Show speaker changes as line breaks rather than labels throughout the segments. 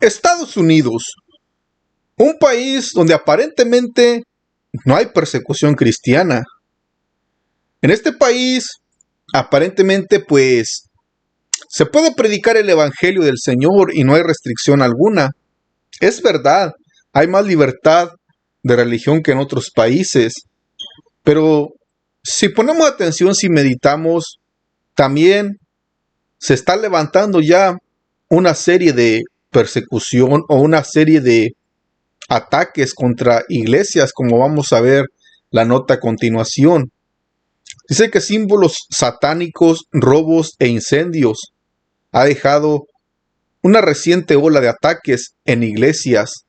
Estados Unidos, un país donde aparentemente no hay persecución cristiana. En este país, aparentemente, pues, se puede predicar el evangelio del Señor y no hay restricción alguna. Es verdad, hay más libertad de religión que en otros países, pero si ponemos atención, si meditamos, también se está levantando ya una serie de persecución o una serie de ataques contra iglesias, como vamos a ver la nota a continuación. Dice que símbolos satánicos, robos e incendios ha dejado una reciente ola de ataques en iglesias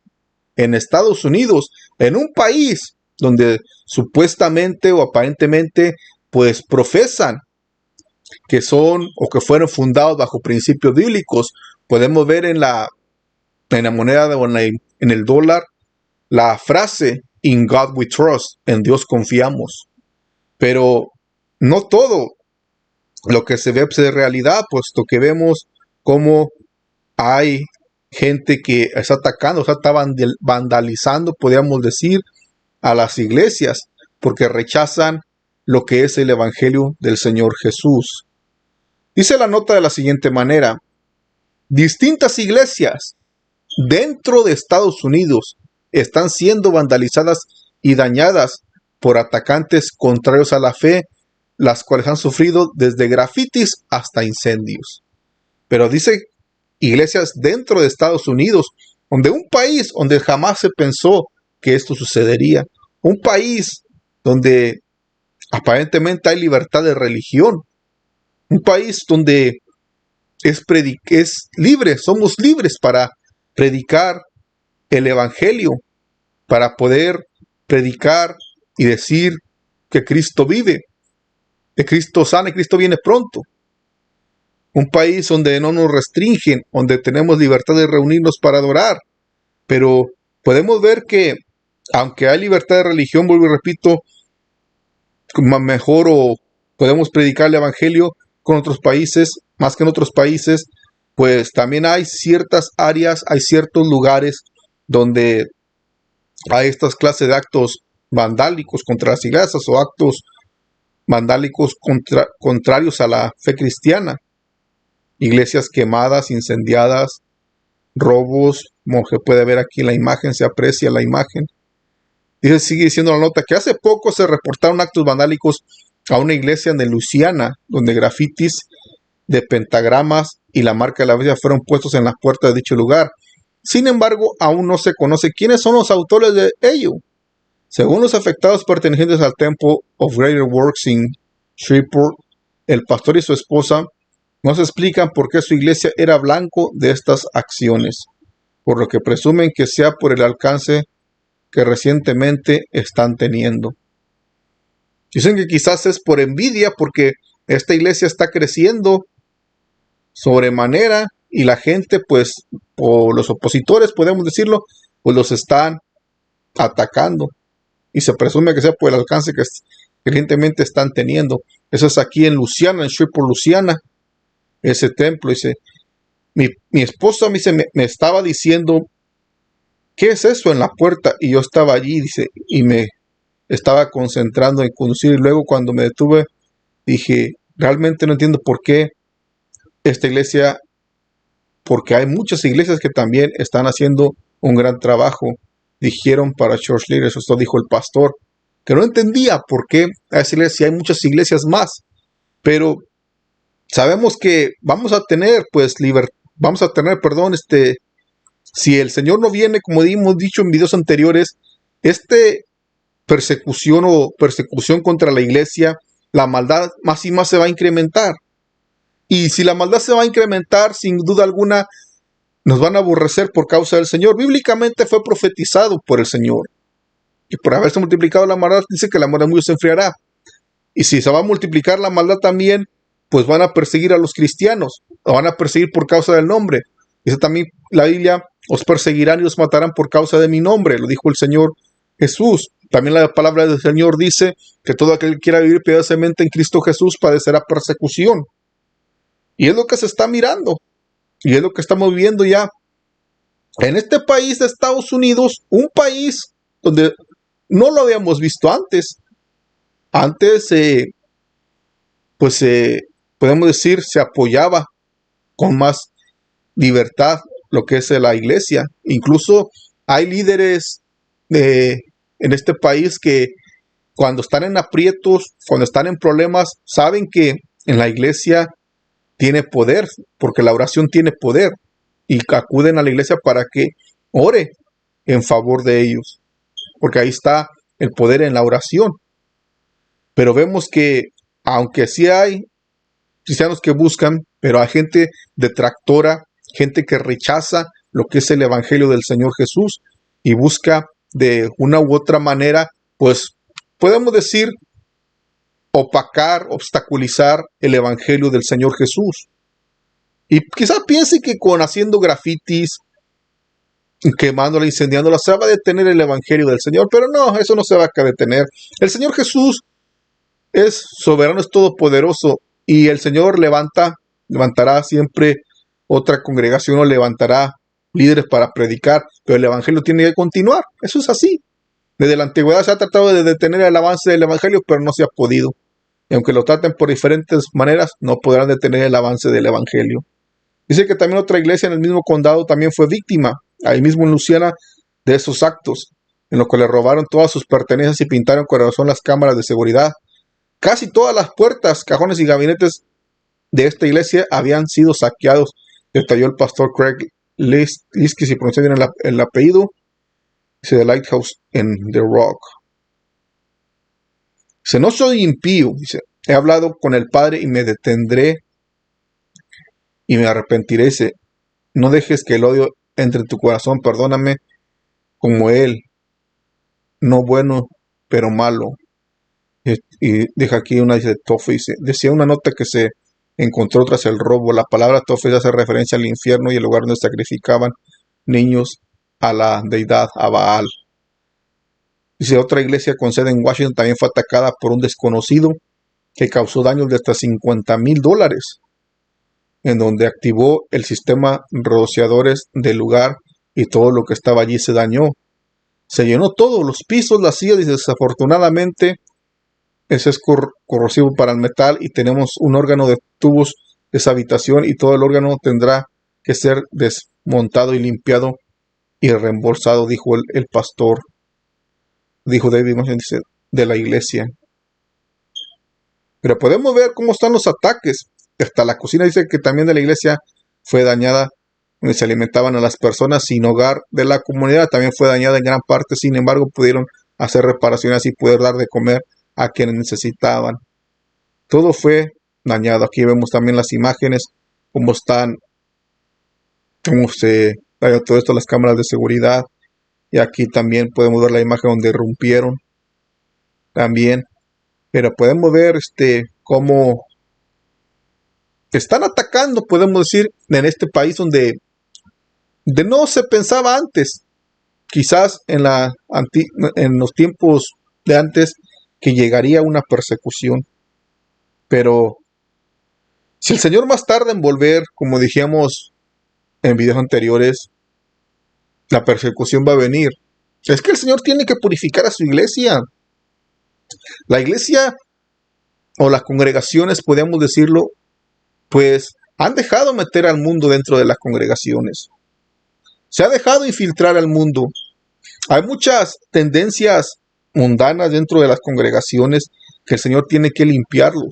en Estados Unidos, en un país donde supuestamente o aparentemente pues profesan que son o que fueron fundados bajo principios bíblicos. Podemos ver en la moneda o en el dólar la frase "In God we trust", en Dios confiamos. Pero no todo lo que se ve es realidad, puesto que vemos cómo hay gente que está atacando, o sea, está vandalizando, podríamos decir, a las iglesias, porque rechazan lo que es el evangelio del Señor Jesús. Dice la nota de la siguiente manera: distintas iglesias dentro de Estados Unidos están siendo vandalizadas y dañadas por atacantes contrarios a la fe, las cuales han sufrido desde grafitis hasta incendios. Pero dice iglesias dentro de Estados Unidos, donde un país donde jamás se pensó que esto sucedería, un país donde aparentemente hay libertad de religión, un país donde es libre, somos libres para predicar el evangelio, para poder predicar y decir que Cristo vive, que Cristo sana y Cristo viene pronto. Un país donde no nos restringen, donde tenemos libertad de reunirnos para adorar. Pero podemos ver que, aunque hay libertad de religión, vuelvo y repito, mejor o podemos predicar el evangelio con otros países, más que en otros países, pues también hay ciertas áreas, hay ciertos lugares donde hay estas clases de actos vandálicos contra las iglesias o actos vandálicos contrarios a la fe cristiana. Iglesias quemadas, incendiadas, robos, como se puede ver aquí en la imagen, se aprecia la imagen. Dice, sigue diciendo la nota, que hace poco se reportaron actos vandálicos a una iglesia en Luisiana, donde grafitis de pentagramas y la marca de la bestia fueron puestos en las puertas de dicho lugar. Sin embargo, aún no se conoce quiénes son los autores de ello. Según los afectados pertenecientes al Temple of Greater Works in Shreveport, el pastor y su esposa no se explican por qué su iglesia era blanco de estas acciones, por lo que presumen que sea por el alcance que recientemente están teniendo. Dicen que quizás es por envidia, porque esta iglesia está creciendo sobremanera y la gente, pues, o los opositores, podemos decirlo, pues los están atacando. Y se presume que sea por el alcance que recientemente están teniendo. Eso es aquí en Luisiana, en Shreveport, Luisiana. Ese templo, dice, mi esposa me estaba diciendo, ¿qué es eso en la puerta? Y yo estaba allí, dice, y me estaba concentrando en conducir, y luego cuando me detuve, dije, realmente no entiendo por qué esta iglesia, porque hay muchas iglesias que también están haciendo un gran trabajo, dijeron para Church Leaders, esto dijo el pastor, que no entendía por qué a esa iglesia hay muchas iglesias más, pero sabemos que vamos a tener, pues, si el Señor no viene, como hemos dicho en videos anteriores, persecución contra la iglesia, la maldad más y más se va a incrementar. Y si la maldad se va a incrementar, sin duda alguna, nos van a aborrecer por causa del Señor. Bíblicamente fue profetizado por el Señor. Y por haberse multiplicado la maldad, dice que el amor de muchos se enfriará. Y si se va a multiplicar la maldad también, pues van a perseguir a los cristianos, o van a perseguir por causa del nombre. Dice también la Biblia, os perseguirán y os matarán por causa de mi nombre, lo dijo el Señor Jesús. También la palabra del Señor dice que todo aquel que quiera vivir piadosamente en Cristo Jesús padecerá persecución. Y es lo que se está mirando, y es lo que estamos viviendo ya. En este país de Estados Unidos, un país donde no lo habíamos visto antes. Antes, pues podemos decir, se apoyaba con más libertad lo que es la iglesia. Incluso hay líderes en este país que cuando están en aprietos, cuando están en problemas, saben que en la iglesia tiene poder, porque la oración tiene poder, y acuden a la iglesia para que ore en favor de ellos, porque ahí está el poder en la oración. Pero vemos que, aunque sí hay cristianos que buscan, pero hay gente detractora, gente que rechaza lo que es el evangelio del Señor Jesús y busca de una u otra manera, pues podemos decir, opacar, obstaculizar el evangelio del Señor Jesús. Y quizás piense que con haciendo grafitis, quemándola, incendiándola, se va a detener el evangelio del Señor, pero no, eso no se va a detener. El Señor Jesús es soberano, es todopoderoso, y el Señor levantará siempre otra congregación o levantará líderes para predicar, pero el evangelio tiene que continuar. Eso es así. Desde la antigüedad se ha tratado de detener el avance del evangelio, pero no se ha podido. Y aunque lo traten por diferentes maneras, no podrán detener el avance del evangelio. Dice que también otra iglesia en el mismo condado también fue víctima, ahí mismo en Luisiana, de esos actos, en los que le robaron todas sus pertenencias y pintaron con razón las cámaras de seguridad. Casi todas las puertas, cajones y gabinetes de esta iglesia habían sido saqueados, detalló el pastor Craig Liskey, si pronuncia bien el apellido, dice The Lighthouse en The Rock. Dice, no soy impío, dice, he hablado con el Padre y me detendré y me arrepentiré. Dice, no dejes que el odio entre en tu corazón, perdóname como Él, no bueno, pero malo. Y deja aquí una, dice Tofe, dice, decía una nota que se encontró tras el robo. La palabra Tofe hace referencia al infierno y el lugar donde sacrificaban niños a la deidad, a Baal. Dice, otra iglesia con sede en Washington también fue atacada por un desconocido que causó daños de hasta $50,000, en donde activó el sistema rociadores del lugar y todo lo que estaba allí se dañó. Se llenó todo, los pisos, las sillas, y desafortunadamente ese es corrosivo para el metal y tenemos un órgano de tubos de esa habitación y todo el órgano tendrá que ser desmontado y limpiado y reembolsado, dijo el pastor, dijo David Mason, de la iglesia. Pero podemos ver cómo están los ataques. Hasta la cocina dice que también de la iglesia fue dañada, donde se alimentaban a las personas sin hogar de la comunidad, también fue dañada en gran parte. Sin embargo, pudieron hacer reparaciones y poder dar de comer a quienes necesitaban. Todo fue dañado. Aquí vemos también las imágenes, cómo están, cómo se dañó todo esto, las cámaras de seguridad. Y aquí también podemos ver la imagen donde irrumpieron también. Pero podemos ver cómo están atacando, podemos decir, en este país donde no se pensaba antes. Quizás en los tiempos de antes que llegaría una persecución. Pero si el Señor más tarda en volver, como dijimos en videos anteriores, la persecución va a venir. Es que el Señor tiene que purificar a su iglesia. La iglesia o las congregaciones, podemos decirlo, pues han dejado meter al mundo dentro de las congregaciones. Se ha dejado infiltrar al mundo. Hay muchas tendencias mundanas dentro de las congregaciones que el Señor tiene que limpiarlo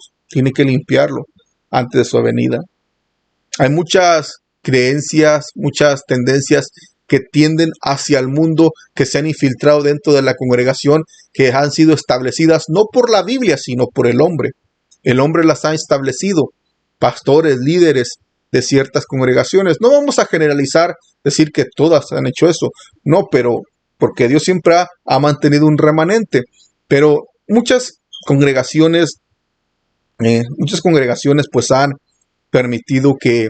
antes de su venida. Hay muchas creencias, muchas tendencias que tienden hacia el mundo, que se han infiltrado dentro de la congregación, que han sido establecidas no por la Biblia, sino por el hombre. El hombre las ha establecido, pastores, líderes de ciertas congregaciones. No vamos a generalizar, decir que todas han hecho eso, no, pero porque Dios siempre ha mantenido un remanente, pero muchas congregaciones pues han permitido que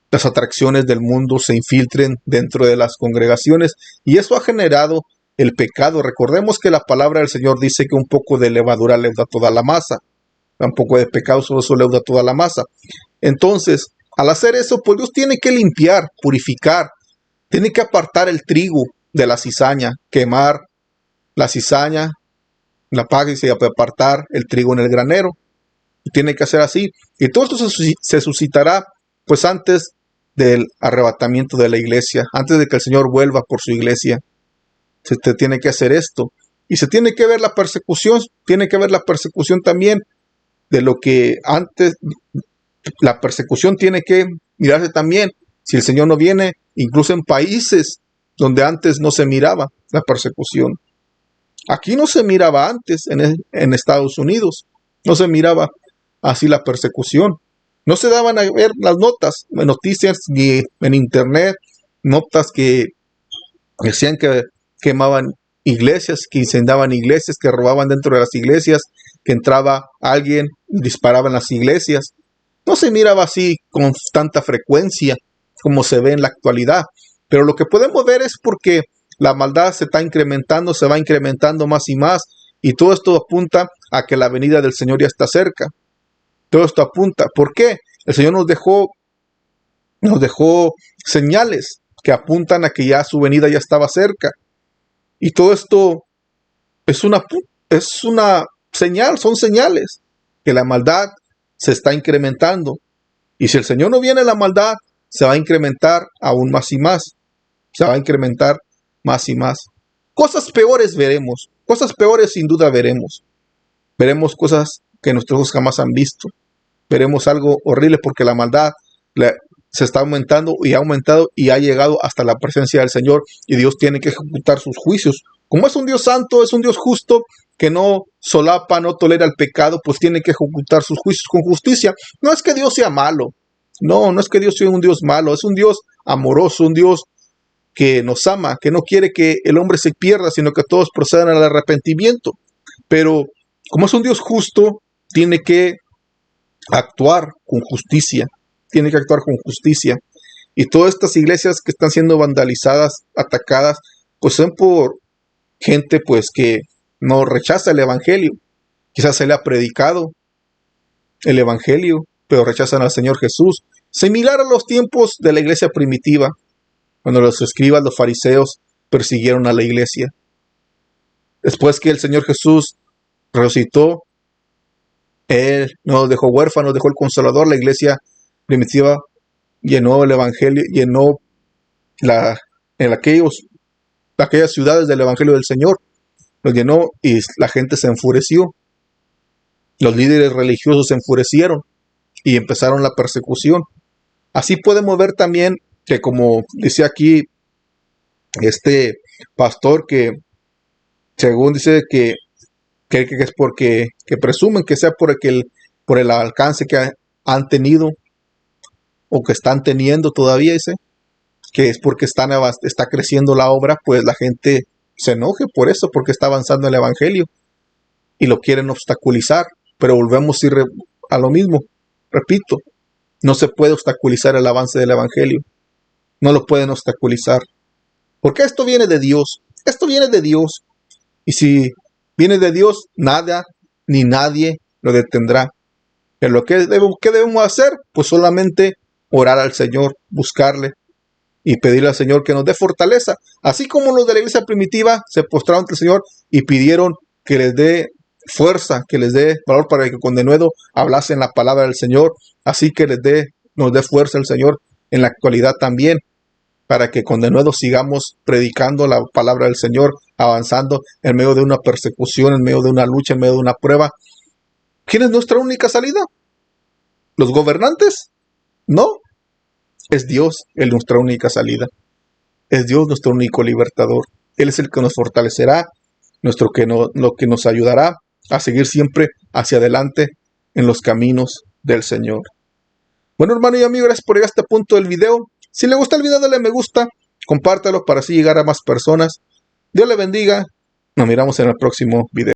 las atracciones del mundo se infiltren dentro de las congregaciones y eso ha generado el pecado. Recordemos que la palabra del Señor dice que un poco de levadura leuda toda la masa, un poco de pecado solo eso leuda toda la masa. Entonces, al hacer eso, pues Dios tiene que limpiar, purificar Tiene que apartar el trigo de la cizaña, quemar la cizaña, la paja, y se apartar el trigo en el granero. Y tiene que hacer así. Y todo esto se suscitará pues antes del arrebatamiento de la iglesia, antes de que el Señor vuelva por su iglesia. Se tiene que hacer esto. Y se tiene que ver la persecución, tiene que ver la persecución también de lo que antes, la persecución tiene que mirarse también, si el Señor no viene, incluso en países donde antes no se miraba la persecución. Aquí no se miraba antes, en Estados Unidos, no se miraba así la persecución. No se daban a ver las noticias ni en internet, notas que decían que quemaban iglesias, que incendiaban iglesias, que robaban dentro de las iglesias, que entraba alguien y disparaba en las iglesias. No se miraba así con tanta frecuencia como se ve en la actualidad. Pero lo que podemos ver es porque la maldad se está incrementando, se va incrementando más y más, y todo esto apunta a que la venida del Señor ya está cerca. Todo esto apunta. ¿Por qué? El Señor nos dejó señales que apuntan a que ya su venida ya estaba cerca. Y todo esto es una señal, son señales que la maldad se está incrementando. Y si el Señor no viene, la maldad se va a incrementar aún más y más. Se va a incrementar más y más. Cosas peores veremos. Cosas peores sin duda veremos. Veremos cosas que nuestros ojos jamás han visto. Veremos algo horrible porque la maldad se está aumentando y ha aumentado y ha llegado hasta la presencia del Señor, y Dios tiene que ejecutar sus juicios. Como es un Dios santo, es un Dios justo, que no solapa, no tolera el pecado, pues tiene que ejecutar sus juicios con justicia. No es que Dios sea malo. No es que Dios sea un Dios malo. Es un Dios amoroso, un Dios que nos ama, que no quiere que el hombre se pierda, sino que todos procedan al arrepentimiento. Pero como es un Dios justo, tiene que actuar con justicia. Tiene que actuar con justicia. Y todas estas iglesias que están siendo vandalizadas, atacadas, pues son por gente pues que no rechaza el evangelio. Quizás se le ha predicado el evangelio, pero rechazan al Señor Jesús. Similar a los tiempos de la iglesia primitiva, cuando los escribas, los fariseos, persiguieron a la iglesia. Después que el Señor Jesús resucitó, Él no nos dejó huérfanos, dejó el Consolador. La iglesia primitiva llenó el evangelio, llenó en aquellas ciudades del evangelio del Señor. Los llenó y la gente se enfureció. Los líderes religiosos se enfurecieron y empezaron la persecución. Así podemos ver también que, como dice aquí este pastor, que según dice que es porque que presumen que sea por el alcance que han tenido o que están teniendo todavía, dice que es porque está creciendo la obra, pues la gente se enoje por eso, porque está avanzando el evangelio y lo quieren obstaculizar. Pero volvemos a lo mismo, repito, no se puede obstaculizar el avance del evangelio, no lo pueden obstaculizar, porque esto viene de Dios, y si viene de Dios, nada ni nadie lo detendrá. Pero lo que debemos hacer, pues solamente orar al Señor, buscarle y pedirle al Señor que nos dé fortaleza, así como los de la iglesia primitiva se postraron ante el Señor y pidieron que les dé fuerza, que les dé valor para que con denuedo hablasen la palabra del Señor. Así que nos dé fuerza el Señor en la actualidad también, para que con denuedo sigamos predicando la palabra del Señor, avanzando en medio de una persecución, en medio de una lucha, en medio de una prueba. ¿Quién es nuestra única salida? ¿Los gobernantes? No, es Dios nuestra única salida. Es Dios nuestro único libertador. Él es el que nos fortalecerá, lo que nos ayudará a seguir siempre hacia adelante en los caminos del Señor. Bueno, hermano y amigo, gracias por llegar a este punto del video. Si le gusta el video, dale me gusta, compártalo para así llegar a más personas. Dios le bendiga. Nos miramos en el próximo video.